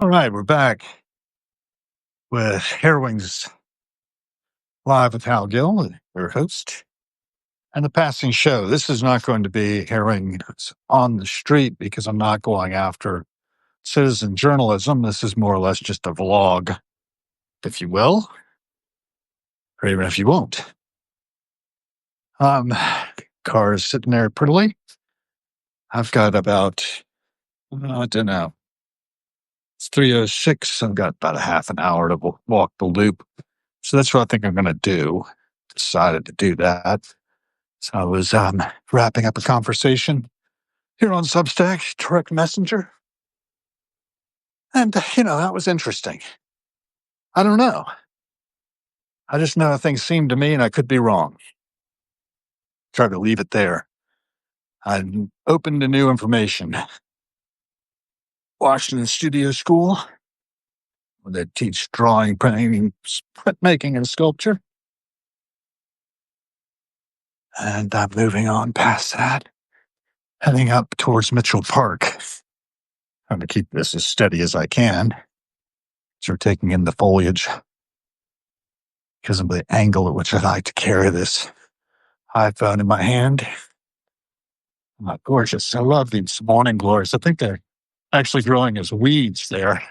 All right, we're back with Harrowing's Live with Hal Gill, your host, and the passing show. This is not going to be Harrowing on the street because I'm not going after citizen journalism. This is more or less just a vlog, if you will, or even if you won't. Car is sitting there prettily. I've got about, I don't know, it's 3:06. I've got about a half an hour to walk the loop. So that's what I think I'm going to do. Decided to do that. So I was wrapping up a conversation here on Substack, direct messenger. And, that was interesting. I don't know. I just know things seem to me, and I could be wrong. Try to leave it there. I'm open to new information. Washington Studio School, where they teach drawing, painting, printmaking, and sculpture. And I'm moving on past that, heading up towards Mitchell Park. Trying to keep this as steady as I can. So taking in the foliage because of the angle at which I like to carry this iPhone in my hand. Gorgeous. I love these morning glories. I think they're actually growing as weeds there.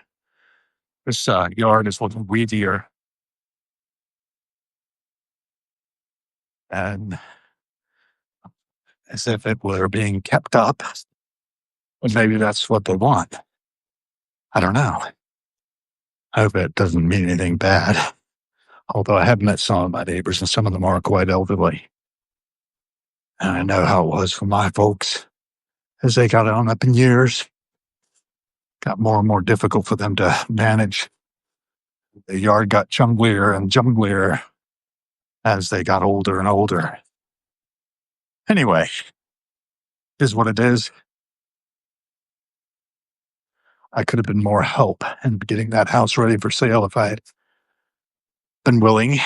This yard is looking weedier. And as if it were being kept up. But maybe that's what they want. I don't know. I hope it doesn't mean anything bad. Although I have met some of my neighbors, and some of them are quite elderly. And I know how it was for my folks as they got on up in years. Got more and more difficult for them to manage. The yard got junglier and junglier as they got older and older. Anyway, is what it is. I could have been more help in getting that house ready for sale if I had been willing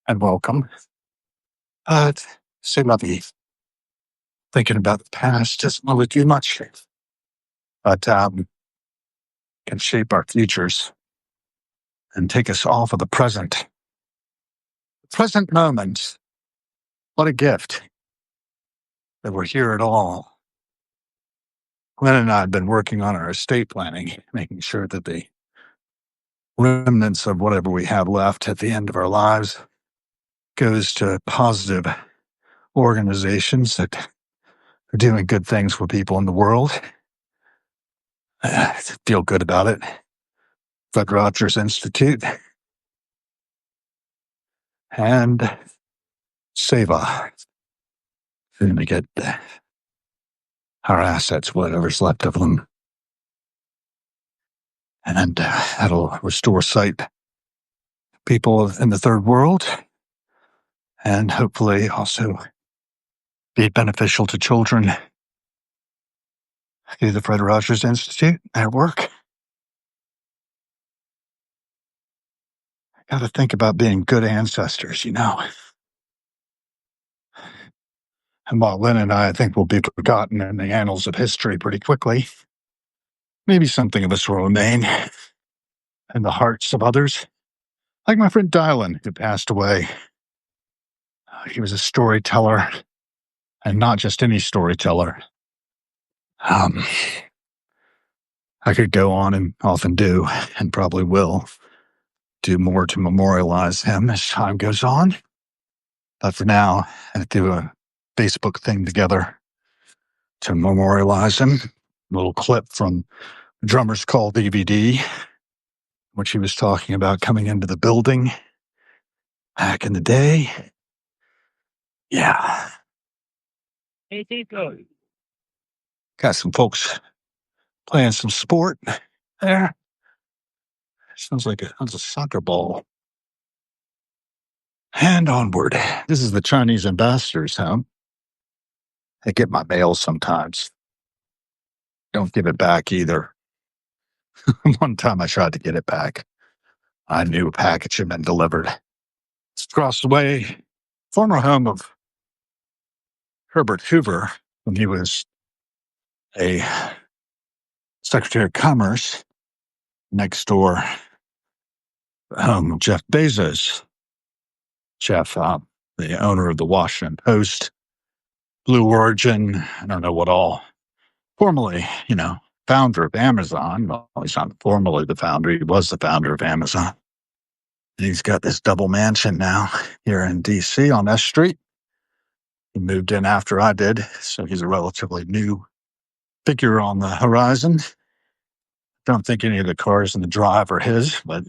and welcome. But c'est la vie. Thinking about the past doesn't really do much, but can shape our futures and take us off of the present. The present moment. What a gift that we're here at all. Glenn and I have been working on our estate planning, making sure that the remnants of whatever we have left at the end of our lives goes to positive organizations that are doing good things for people in the world. I feel good about it. Fred Rogers Institute and Seva. We're going to get our assets, whatever's left of them. And that'll restore sight to people in the third world and hopefully also be beneficial to children through the Fred Rogers Institute at work. Got to think about being good ancestors, And while Lynn and I think will be forgotten in the annals of history pretty quickly, maybe something of us will remain in the hearts of others. Like my friend Dylan, who passed away. He was a storyteller, and not just any storyteller. I could go on and often do, and probably will, do more to memorialize him as time goes on. But for now, I do a Facebook thing together to memorialize him. A little clip from Drummer's Call DVD, which he was talking about coming into the building back in the day. Yeah. Got some folks playing some sport there. Sounds like a soccer ball. And onward. This is the Chinese ambassador's home. I get my mail sometimes. Don't give it back either. One time I tried to get it back. I knew a package had been delivered. It's across the way, former home of Herbert Hoover when he was a Secretary of Commerce. next door, Jeff Bezos. Jeff, the owner of the Washington Post, Blue Origin, I don't know what all. Formerly, founder of Amazon. Well, he's not formally the founder. He was the founder of Amazon. He's got this double mansion now here in D.C. on S Street. He moved in after I did, so he's a relatively new figure on the horizon. Don't think any of the cars in the drive are his, but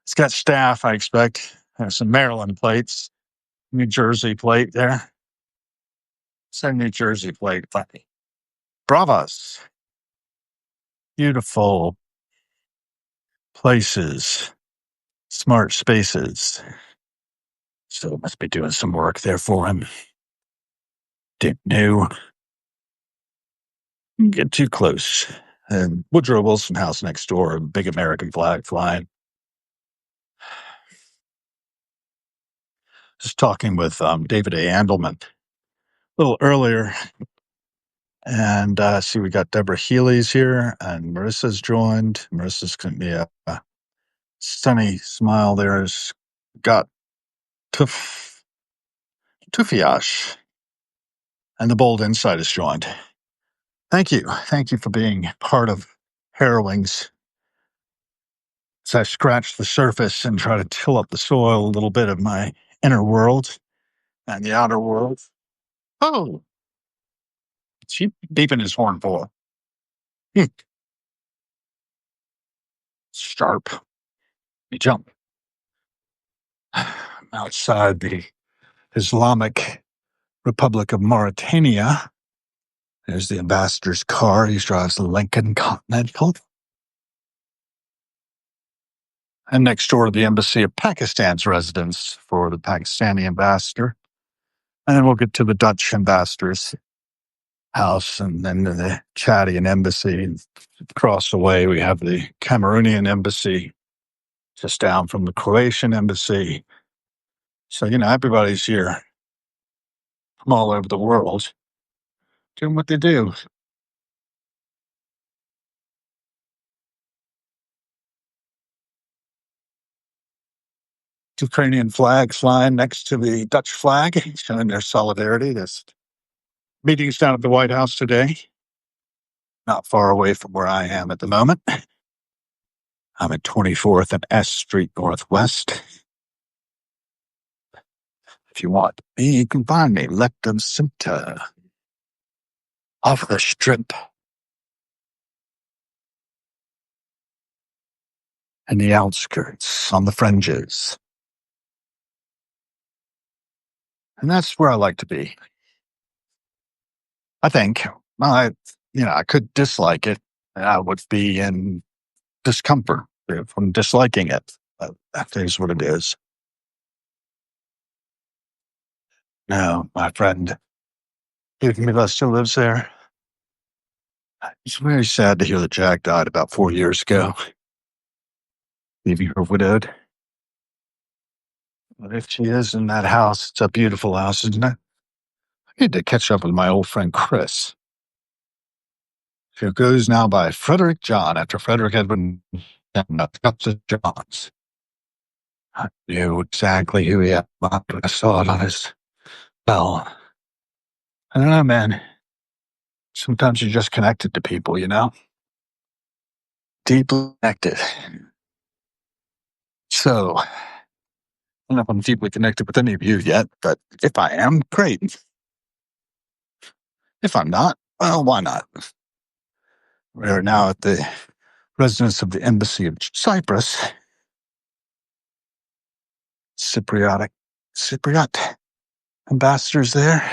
it's got staff, I expect. There's some Maryland plates, New Jersey plate there. Same New Jersey plate. Bravas. Beautiful places, smart spaces. So must be doing some work there for him. Didn't know. Get too close. And Woodrow Wilson house next door, a big American flag flying. Just talking with David A. Andelman a little earlier. And see, we got Deborah Healy's here, and Marissa's joined. Marissa's going to be a sunny smile there. Has got Tufiash, and the Bold Insight is joined. Thank you. Thank you for being part of Harrowings. As I scratch the surface and try to till up the soil a little bit of my inner world and the outer world. Oh, what's he beeping his horn for? Sharp. He jump. Outside the Islamic Republic of Mauritania. There's the ambassador's car. He drives the Lincoln Continental. And next door to the embassy of Pakistan's residence for the Pakistani ambassador. And then we'll get to the Dutch ambassador's house and then the Chadian embassy. And across the way, we have the Cameroonian embassy just down from the Croatian embassy. So, everybody's here from all over the world doing what they do. Ukrainian flag flying next to the Dutch flag, showing their solidarity. There's meetings down at the White House today, not far away from where I am at the moment. I'm at 24th and S Street Northwest. If you want me, you can find me, Lectum Simpta, off the strip. And the outskirts, on the fringes. And that's where I like to be. I think. I could dislike it, and I would be in discomfort from disliking it. But that is what it is. No, my friend, Camila still lives there. It's very sad to hear that Jack died about 4 years ago, leaving her widowed. But if she is in that house, it's a beautiful house, isn't it? I need to catch up with my old friend Chris, who goes now by Frederick John after Frederick Edwin Johns. I knew exactly who he had. I saw it on his bell. I don't know, man. Sometimes you're just connected to people, deeply connected. So, I don't know if I'm deeply connected with any of you yet, but if I am, great. If I'm not, well, why not? We're now at the residence of the Embassy of Cyprus. Cypriot ambassadors there.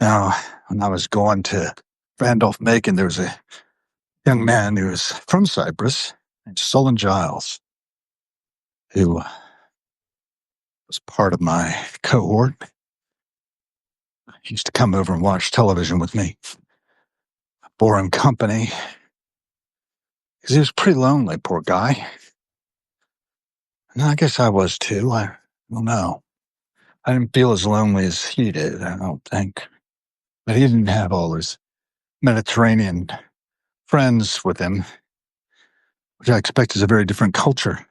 Now, when I was going to Randolph-Macon, there was a young man who was from Cyprus named Solon Giles, who was part of my cohort. He used to come over and watch television with me. I bore him company because he was pretty lonely, poor guy. And I guess I was too. I don't know. I didn't feel as lonely as he did, I don't think. But he didn't have all his Mediterranean friends with him. which I expect is a very different culture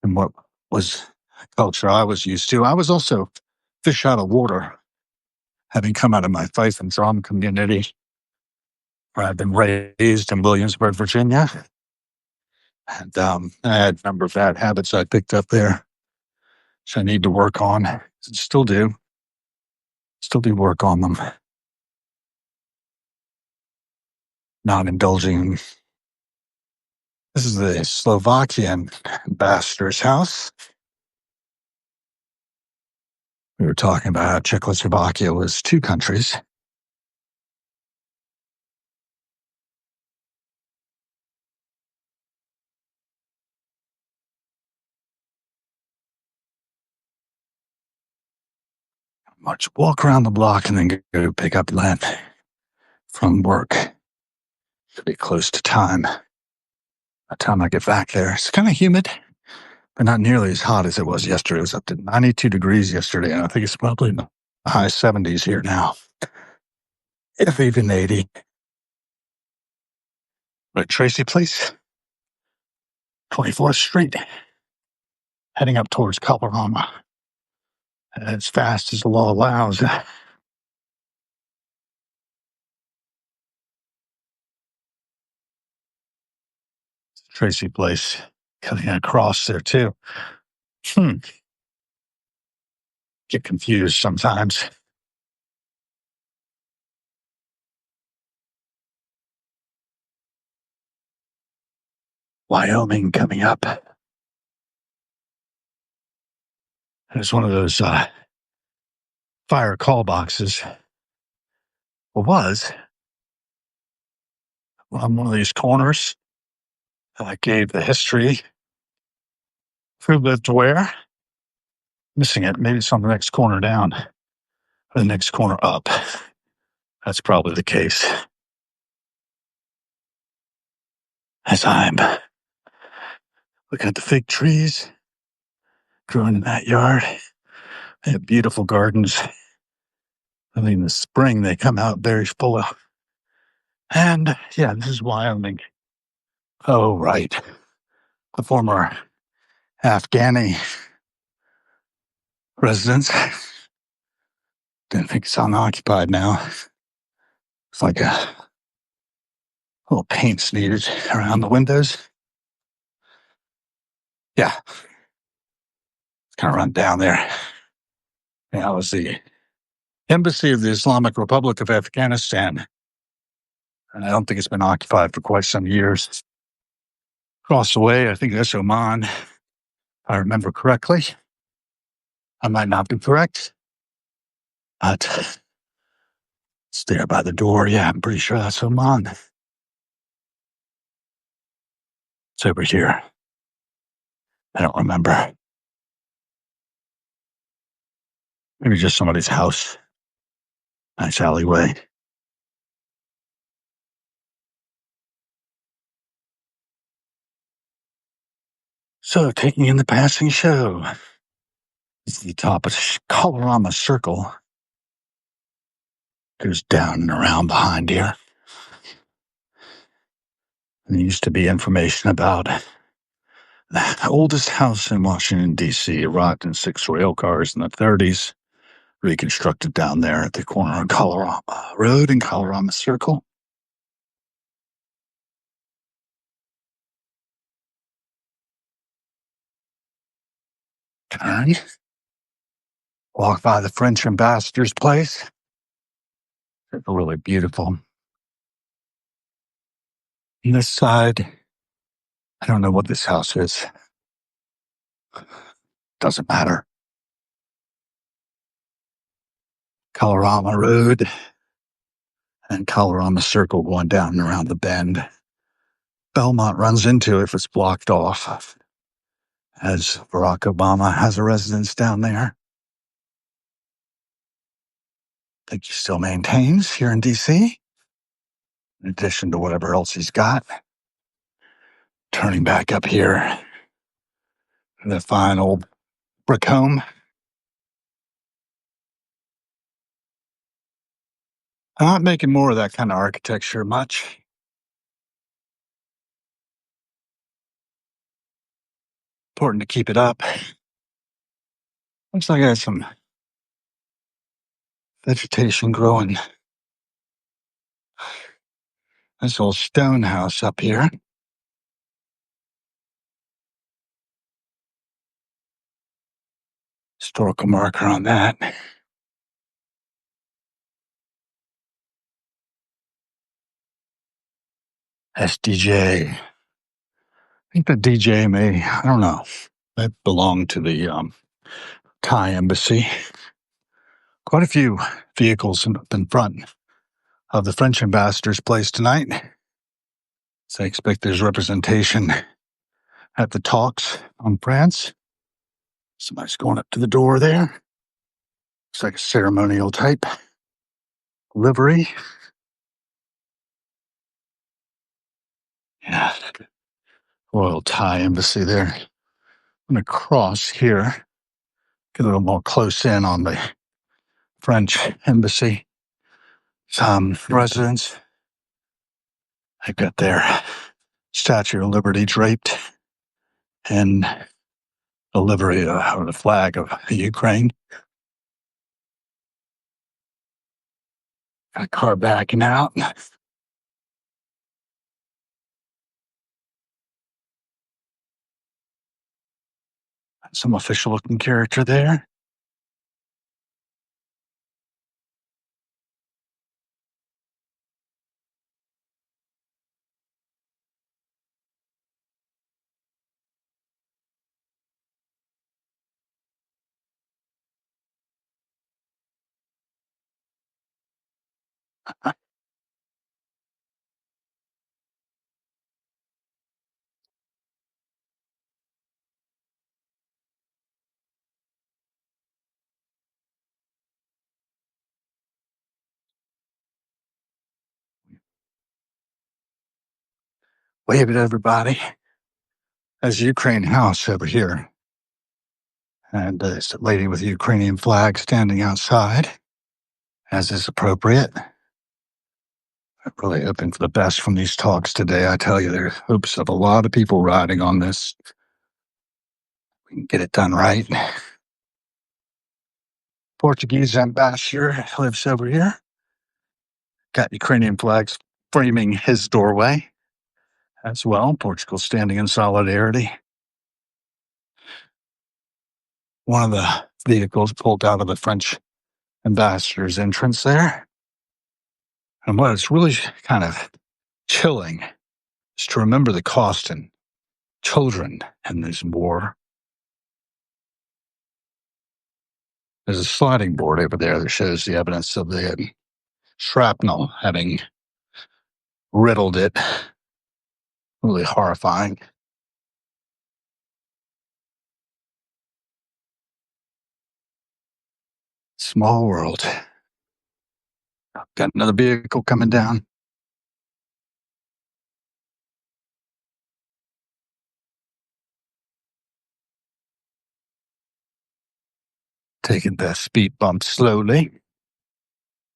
than what was culture I was used to. I was also fish out of water, having come out of my faith and drum community where I've been raised in Williamsburg, Virginia. And I had a number of bad habits I picked up there, which I need to work on. Still do. Still do work on them. Not indulging. This is the Slovakian ambassador's house. We were talking about how Czechoslovakia was two countries. Much walk around the block and then go pick up Len from work. Should be close to time. By the time I get back there, it's kind of humid, but not nearly as hot as it was yesterday. It was up to 92 degrees yesterday, and I think it's probably in the high 70s here now, if even 80. But Tracy Place, 24th Street, heading up towards Colorama as fast as the law allows. Tracy Place cutting across there too. Get confused sometimes. Wyoming coming up. It's one of those fire call boxes. Well, was on one of these corners. I gave the history. Who lived where? Missing it. Maybe it's on the next corner down, or the next corner up. That's probably the case. As I'm looking at the fig trees growing in that yard. They have beautiful gardens. I mean, in the spring, they come out very full of. And yeah, this is Wyoming. Oh, right. The former Afghani residence. Didn't think it's unoccupied now. It's like a little paint's needed around the windows. Yeah. It's kind of run down there. Yeah, it was the Embassy of the Islamic Republic of Afghanistan. And I don't think it's been occupied for quite some years. Across the way, I think that's Oman, if I remember correctly. I might not be correct, but it's there by the door. Yeah, I'm pretty sure that's Oman. It's over here. I don't remember. Maybe just somebody's house. Nice alleyway. So, taking in the passing show. It's the top of Colorama Circle. Goes down and around behind here. And there used to be information about the oldest house in Washington, D.C. Arrived in 6 rail cars in the 30s. Reconstructed down there at the corner of Colorama Road and Colorama Circle. Turn. Walk by the French ambassador's place. They're really beautiful. On this side, I don't know what this house is. Doesn't matter. Colorama Road and Colorama Circle going down and around the bend. Belmont runs into it if it's blocked off, as Barack Obama has a residence down there. I think he still maintains here in D.C., in addition to whatever else he's got. Turning back up here, the fine old brick home. I'm not making more of that kind of architecture much. Important to keep it up. Looks like I have some vegetation growing. This old stone house up here. Historical marker on that. SDJ. I think the DJ I don't know, may belong to the Thai embassy. Quite a few vehicles in front of the French ambassador's place tonight. So I expect there's representation at the talks on France. Somebody's going up to the door there. Looks like a ceremonial type livery. Yeah, Royal Thai embassy there. I'm going to cross here, get a little more close in on the French embassy residence. They've got their Statue of Liberty draped in the livery or the flag of Ukraine. Got a car backing out. Some official looking character there. Wave at everybody. There's a Ukraine house over here. And there's a lady with a Ukrainian flag standing outside, as is appropriate. I'm really hoping for the best from these talks today. I tell you, there's hopes of a lot of people riding on this. We can get it done right. Portuguese ambassador lives over here. Got Ukrainian flags framing his doorway as well. Portugal standing in solidarity. One of the vehicles pulled out of the French ambassador's entrance there. And what is really kind of chilling is to remember the cost in children in this war. There's a sliding board over there that shows the evidence of the shrapnel having riddled it. Really horrifying. Small world. Got another vehicle coming down. Taking the speed bump slowly.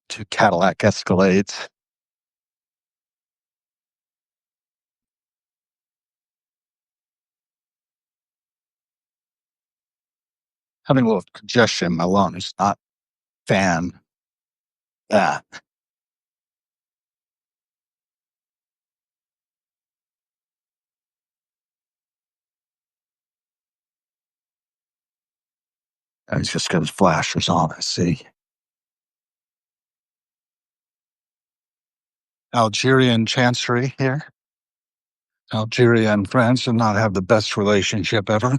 Two Cadillac Escalades. Having a little congestion in my lungs. Not fan that. It's just got his flashers on, I see. Algerian Chancery here. Algeria and France do not have the best relationship ever.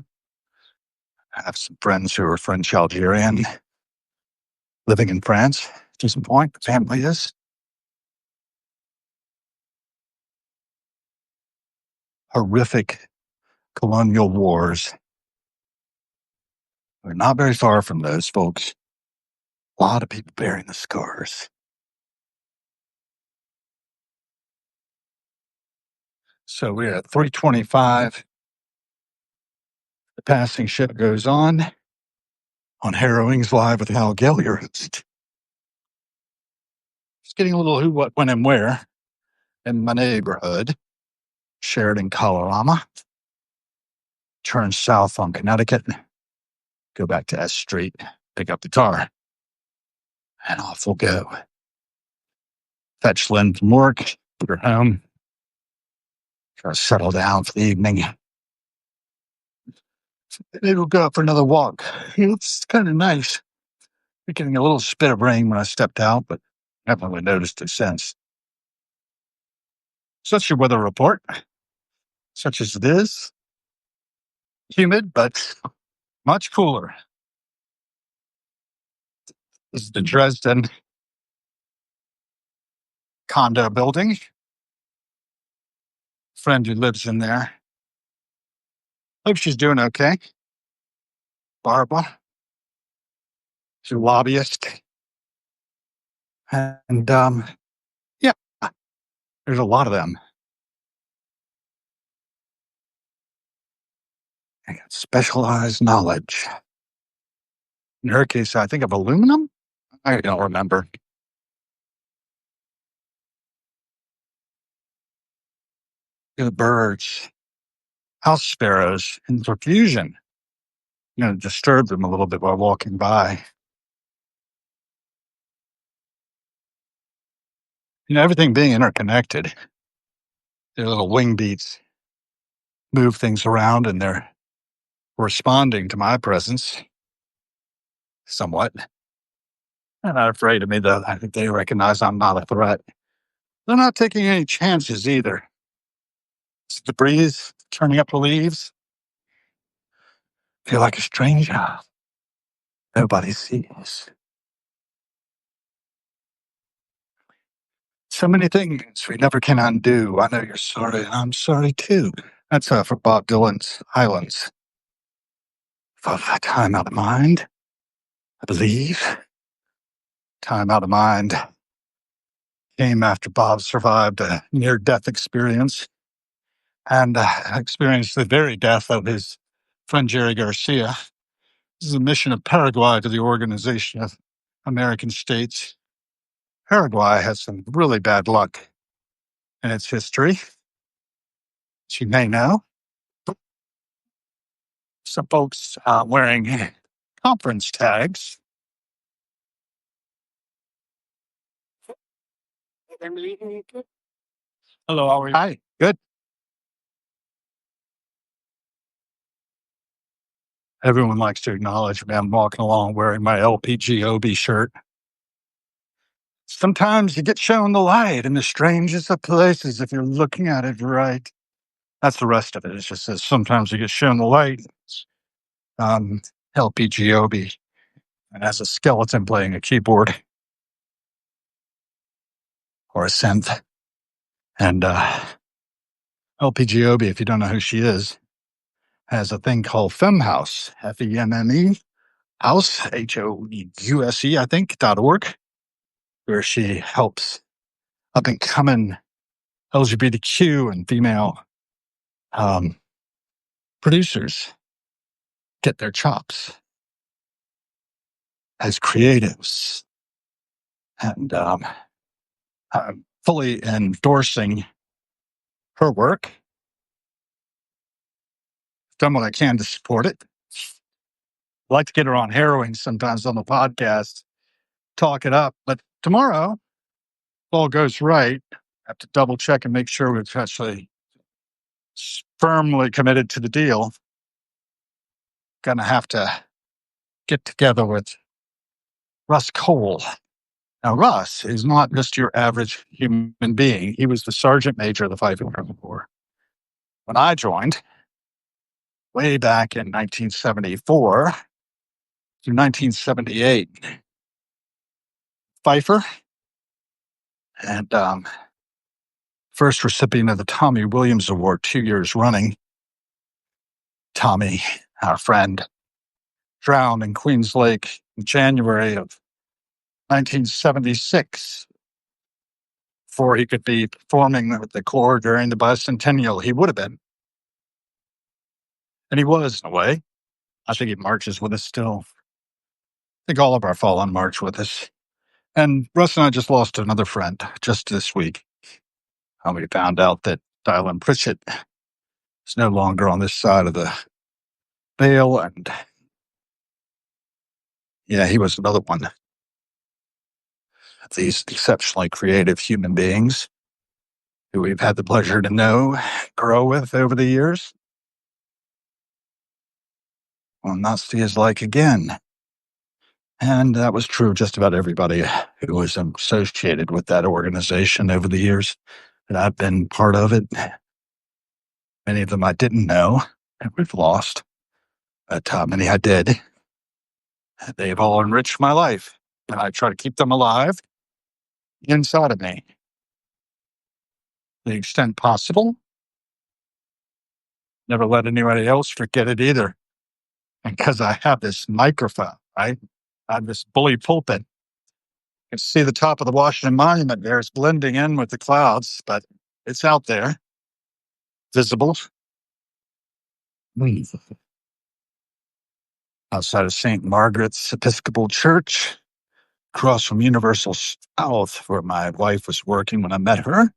I have some friends who are French Algerian living in France. To some point, the family is. Horrific colonial wars. We're not very far from those, folks. A lot of people bearing the scars. So we're at 325. The passing ship goes on Harrowings Live with Hal Gill, your host. It's getting a little who, what, when, and where in my neighborhood, Sheridan, Colorado. turn south on Connecticut, go back to S Street, pick up the car, and off we'll go. Fetch Lynn from work, put her home, try to settle down for the evening. Maybe we'll go out for another walk. It's kind of nice. We're getting a little spit of rain when I stepped out, but I haven't really noticed it since. Such your weather report, such as it is. Humid, but much cooler. This is the Dresden condo building. Friend who lives in there. Hope she's doing okay. Barbara. She's a lobbyist. And, yeah, there's a lot of them. I got specialized knowledge. In her case, I think of aluminum. I don't remember. The birds, house sparrows in profusion. I'm going to disturb them a little bit while walking by. Everything being interconnected, their little wing beats move things around and they're responding to my presence somewhat. They're not afraid of me, though. I think they recognize I'm not a threat. They're not taking any chances either. It's the breeze turning up the leaves. Feel like a stranger. Nobody sees. So many things we never can undo. I know you're sorry, and I'm sorry too. That's for Bob Dylan's Islands. For Time Out of Mind, I believe. Time Out of Mind came after Bob survived a near-death experience and experienced the very death of his friend Jerry Garcia. This is a mission of Paraguay to the Organization of American States. Paraguay has some really bad luck in its history, as you may know. Some folks wearing conference tags. Hello, how are you? Hi, good. Everyone likes to acknowledge me. I'm walking along wearing my LPGOB shirt. Sometimes you get shown the light in the strangest of places if you're looking at it right. That's the rest of it. It just says sometimes you get shown the light. LPGOB. And has a skeleton playing a keyboard or a synth. And LPGOB, if you don't know who she is, has a thing called FemHouse, FEMME, House, HOUSE, I think, .org, where she helps up and coming LGBTQ and female producers get their chops as creatives. And I'm fully endorsing her work. Done what I can to support it. I like to get her on heroin sometimes on the podcast, talk it up. But tomorrow, if all goes right, I have to double check and make sure we're actually firmly committed to the deal. Gonna have to get together with Russ Cole. Now, Russ is not just your average human being. He was the sergeant major of the Fighting Criminal Corps. When I joined, way back in 1974 through 1978, Pfeiffer and first recipient of the Tommy Williams Award 2 years running. Tommy, our friend, drowned in Queens Lake in January of 1976. Before he could be performing with the Corps during the bicentennial, he would have been. And he was, in a way. I think he marches with us still. I think all of our fallen march with us. And Russ and I just lost another friend just this week. We found out that Dylan Pritchett is no longer on this side of the Bale, and yeah, he was another one of these exceptionally creative human beings who we've had the pleasure to know, grow with over the years. Will not see his like again. And that was true of just about everybody who was associated with that organization over the years that I've been part of it. Many of them I didn't know and we've lost, but many I did. They've all enriched my life, and I try to keep them alive inside of me to the extent possible. Never let anybody else forget it either. And because I have this microphone, right? I have this bully pulpit. You can see the top of the Washington Monument there is blending in with the clouds, but it's out there, visible. Mm. Outside of St. Margaret's Episcopal Church, across from Universal South, where my wife was working when I met her,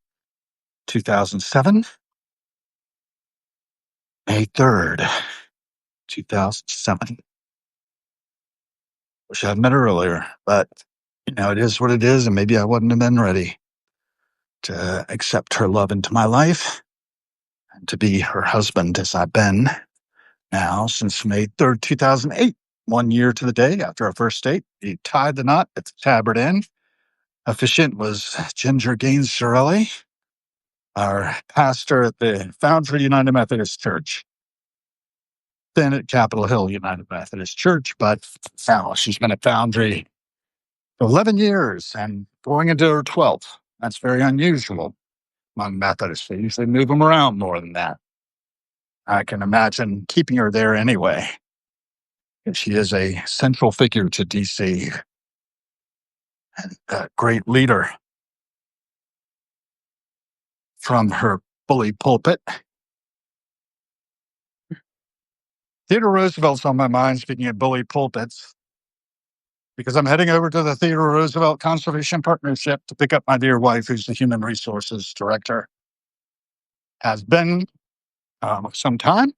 2007, May 3rd, 2007. Wish I'd met her earlier, but it is what it is, and maybe I wouldn't have been ready to accept her love into my life and to be her husband as I've been now since May 3rd, 2008. 1 year to the day after our first date. We tied the knot at the Tabard Inn. Officiant was Ginger Gaines-Sorelli, our pastor at the Foundry United Methodist Church, then at Capitol Hill United Methodist Church, but now she's been at Foundry for 11 years and going into her 12th. That's very unusual among Methodists. They usually move them around more than that. I can imagine keeping her there anyway. She is a central figure to DC and a great leader from her bully pulpit. Theodore Roosevelt's on my mind, speaking of bully pulpits, because I'm heading over to the Theodore Roosevelt Conservation Partnership to pick up my dear wife, who's the Human Resources Director. Has been some time.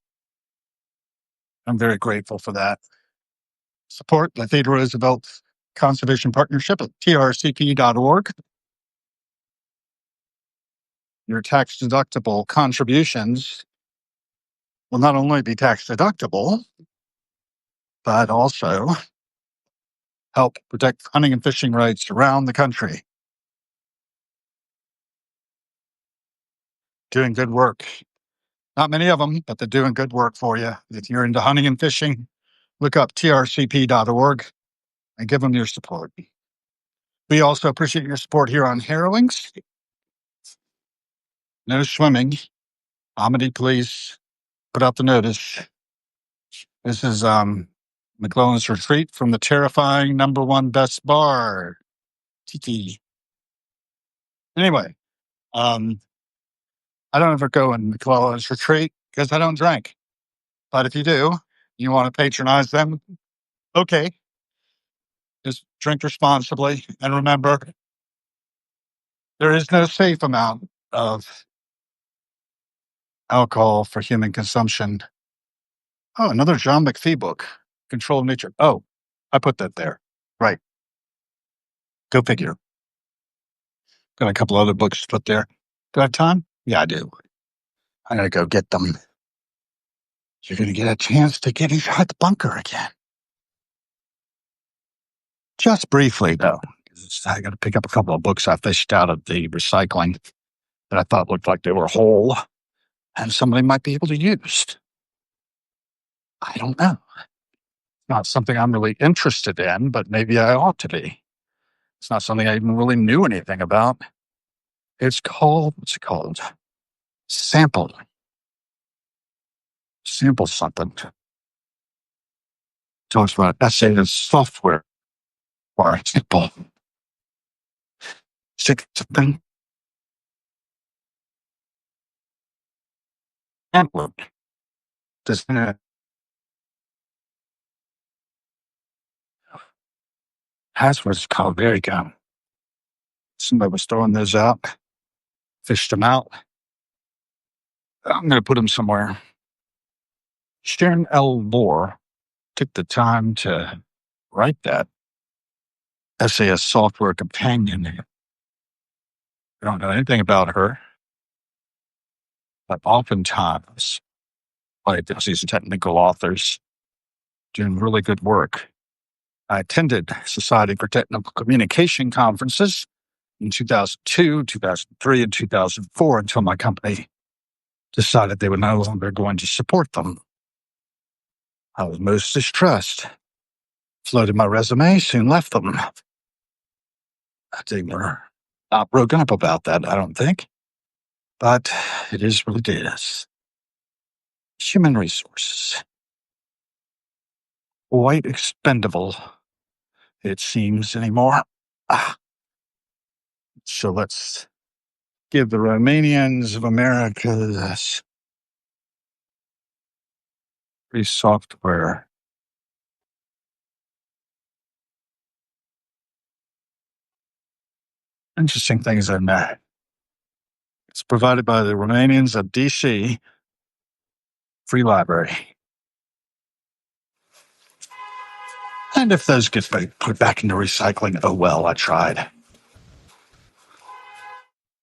I'm very grateful for that. Support the Theodore Roosevelt Conservation Partnership at trcp.org. Your tax-deductible contributions will not only be tax-deductible, but also help protect hunting and fishing rights around the country. Doing good work. Not many of them, but they're doing good work for you. If you're into hunting and fishing, look up trcp.org and give them your support. We also appreciate your support here on Harrowings. No swimming. Amity, please put out the notice. This is McClellan's retreat from the terrifying #1 best bar, Tiki. Anyway, I don't ever go in McClellan's retreat because I don't drink. But if you do, you want to patronize them, okay. Just drink responsibly. And remember, there is no safe amount of alcohol for human consumption. Oh, another John McPhee book, Control of Nature. Oh, I put that there. Right. Go figure. Got a couple other books to put there. Do I have time? Yeah, I do. I'm going to go get them. You're going to get a chance to get inside the bunker again. Just briefly, though. I got to pick up a couple of books I fished out of the recycling that I thought looked like they were whole and somebody might be able to use. I don't know. Not something I'm really interested in, but maybe I ought to be. It's not something I even really knew anything about. It's called, what's it called? Sample. Sample something. Talks about essay and software or example. Something. Sample. Does that's what it's called. There you go. Somebody was throwing those out, fished them out. I'm going to put them somewhere. Sharon L. Moore took the time to write that SAS software companion. I don't know anything about her, but oftentimes, like these technical authors doing really good work. I attended Society for Technical Communication conferences in 2002, 2003, and 2004 until my company decided they were no longer going to support them. I was most distressed. Floated my resume, soon left them. They were not broken up about that, I don't think. But it is what it is. Human resources. Quite expendable, it seems, anymore. So let's give the Romanians of America this free software. Interesting things in there. It's provided by the Romanians of DC. Free library. And if those get put back into recycling, oh well, I tried.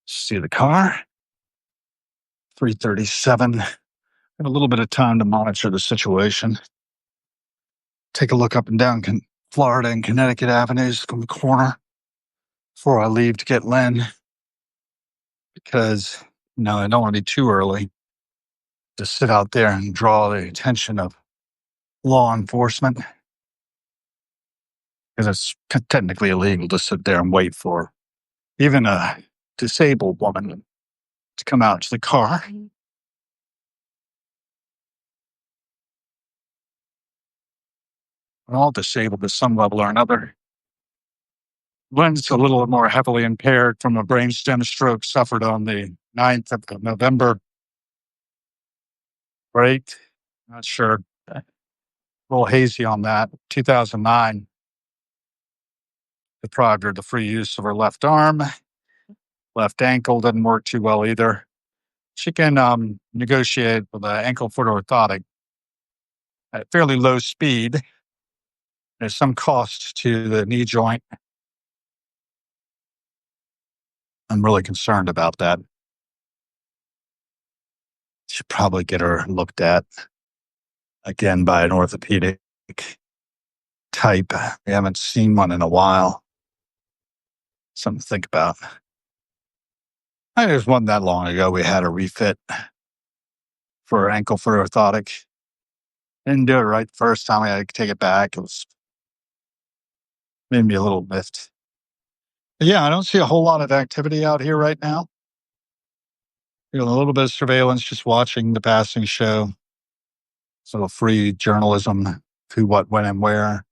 See the car. 3:37. Have a little bit of time to monitor the situation. Take a look up and down Florida and Connecticut avenues from the corner before I leave to get Len. Because, I don't want to be too early to sit out there and draw the attention of law enforcement. Because it's technically illegal to sit there and wait for even a disabled woman to come out to the car. We're all disabled at some level or another. Len's a little more heavily impaired from a brainstem stroke suffered on the 9th of November. Right? Not sure. A little hazy on that. 2009. Deprived her of the free use of her left arm. Left ankle doesn't work too well either. She can negotiate with an ankle foot orthotic at fairly low speed. There's some cost to the knee joint. I'm really concerned about that. Should probably get her looked at again by an orthopedic type. We haven't seen one in a while. Something to think about. I think there's one that long ago we had a refit for her ankle foot orthotic. Didn't do it right the first time. I had to take it back. It was made me a little miffed. But yeah, I don't see a whole lot of activity out here right now. A little bit of surveillance, just watching the passing show. So free journalism, who, what, when, and where.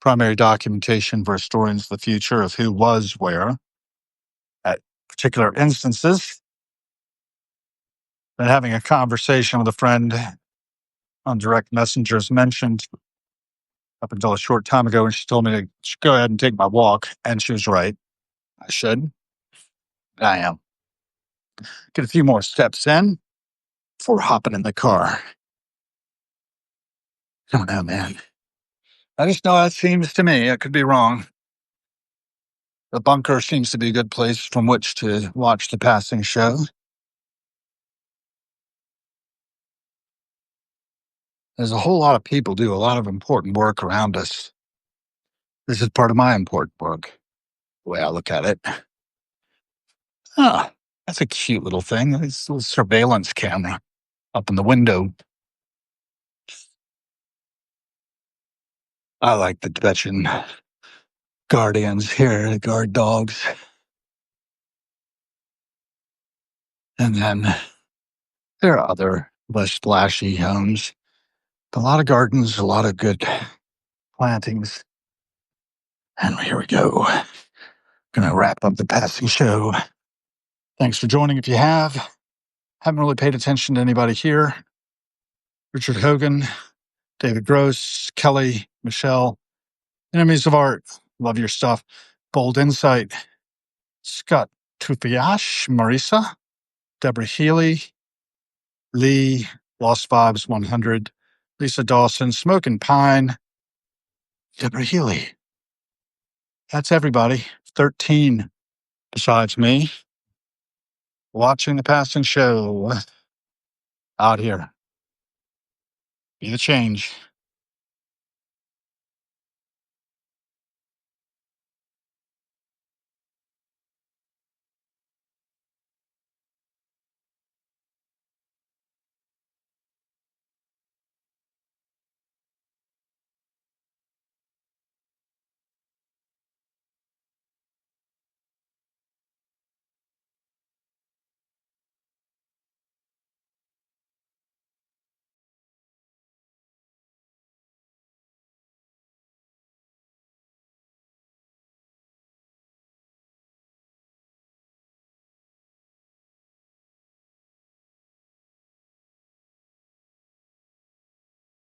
Primary documentation for historians of the future of who was where at particular instances. Been having a conversation with a friend on direct messengers mentioned up until a short time ago, and she told me to go ahead and take my walk, and she was right. I should. I am. Get a few more steps in before hopping in the car. I don't know, man. I just know that seems to me. I could be wrong. The bunker seems to be a good place from which to watch the passing show. There's a whole lot of people do a lot of important work around us. This is part of my important work, the way I look at it. That's a cute little thing. It's a little surveillance camera up in the window. I like the Tibetan guardians here, the guard dogs. And then there are other less splashy homes. A lot of gardens, a lot of good plantings. And here we go. Gonna wrap up the passing show. Thanks for joining if you have. Haven't really paid attention to anybody here. Richard Hogan, David Gross, Kelly, Michelle, Enemies of Art, love your stuff. Bold Insight, Scott Tufiash, Marisa, Deborah Healy, Lee, Lost Vibes 100, Lisa Dawson, Smoking Pine, Deborah Healy. That's everybody. 13 besides me watching the passing show out here. Be the change.